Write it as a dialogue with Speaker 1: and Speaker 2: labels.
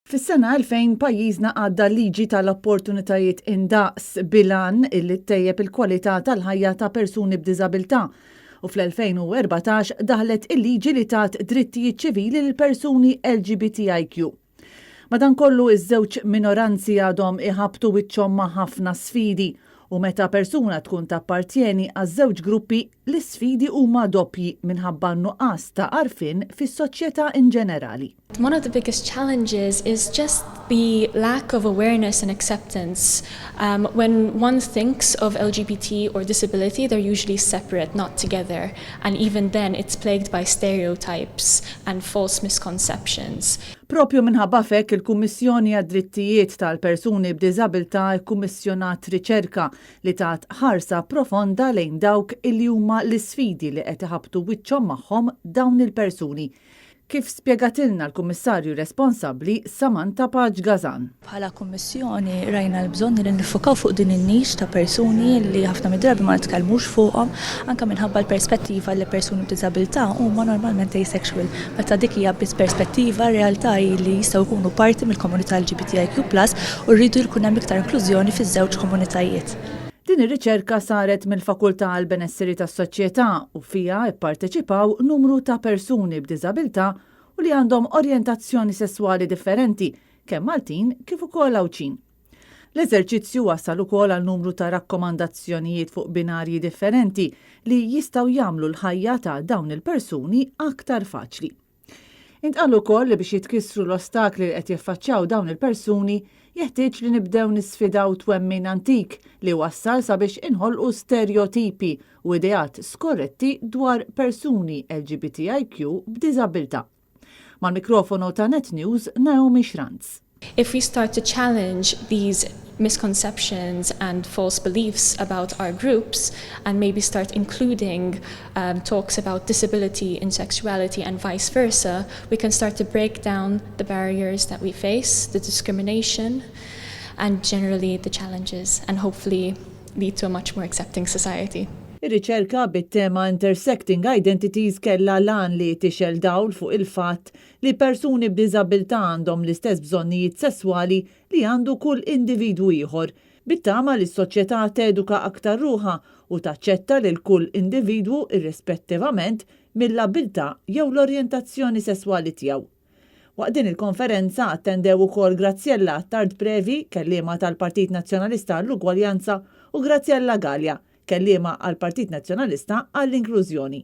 Speaker 1: Fis-sena 2000 pajjiżna għadda liġi tal-opportunitajiet indaqs bilan illi ttejjeb il-kwalità tal-ħajja ta' persuni b'diżabilità u fl-2014 daħlet il-liġi li tat drittijiet ċivili lil persuni LGBTIQ. Madankollu iż-żewġ minoranzi għadhom iħabtu wiċċhom ma' ħafna sfidi u meta persuna tkun tappartjeni għaż-żewġ gruppi l-isfidi huma doppji minħabba nuqqas ta' għarfien fis-soċjetà in ġenerali.
Speaker 2: One of the biggest challenges is just the lack of awareness and acceptance. When one thinks of LGBT or disability, they're usually separate, not together. And even then, it's plagued by stereotypes and false misconceptions.
Speaker 1: Propju minħabba fekk il-Kummissjoni għad-Drittijiet tal-Persuni b'Diżabilità kkummissjonat riċerka li tat ħarsa profonda lejn dawk illi huma l-isfidi li qed iħabtu wiċċhom magħhom dawn il-persuni. Kif spjegatilna l-Kummissarju responsabbli Samantha Paġ Gazan.
Speaker 3: Bħala Kummissjoni rajna l-bżonn li nifukaw fuq din in-nix ta' persuni li ħafna mid-drabi ma nitkellmux fuqhom anke minħabba l-perspettiva li persuni b'diżabilità huma normalment asexual. Meta dik hija biss perspettiva realtà li jistgħu jkunu parti mill-komunità LGBTIQ+ u rridu jkun hemm iktar inklużjoni fiż-żewġ komunitajiet.
Speaker 1: Din ir-riċerka saret mill-Fakultà għall benesseri tas-Soċjetà u fiha pparteċipaw numru ta' persuni b'diżabilità u li għandhom orjentazzjoni sesswali differenti, kemm Maltin kif ukoll Awċin. L-eżerċizzju wassal ukoll għal numru ta' rakkomandazzjonijiet fuq binarji differenti li jistgħu jagħmlu l-ħajja ta' dawn il-persuni aktar faċli. Intqal ukoll li biex jitkissru l-ostakli li qed jiffaċċjaw dawn il-persuni jeħtieġ li nibdew nisfidaw twemmin antik li wassal sabiex inħolqu stereotipi u ideat skorretti dwar persuni LGBTIQ b'diżabilità. Mal-mikrofonu ta' Net News Naomi Schranz.
Speaker 2: If we start to challenge these misconceptions and false beliefs about our groups and maybe start including talks about disability and sexuality and vice versa, we can start to break down the barriers that we face, the discrimination, and generally the challenges, and hopefully lead to a much more accepting society.
Speaker 1: Ir-riċerka bit-tema Intersecting Identities kellha lan li tixel dawl fuq il-fatt li persuni b'diżabilità għandhom l-istess bżonnijiet sesswali li għandu kull individwu ieħor, bit-tama li s-soċjetà teduka aktar ruħha u taċċetta lil kull individwu irrispettivament mill-abilità jew l-orjentazzjoni sesswali tiegħu. Waqt din il-konferenza attendew ukoll Graziella Tardprevi, kelliema tal-Partit Nazzjonalista għall-Ugwaljanza, u Graziella Gallia, kelliema għall-Partit Nazzjonalista għall-Inklużjoni.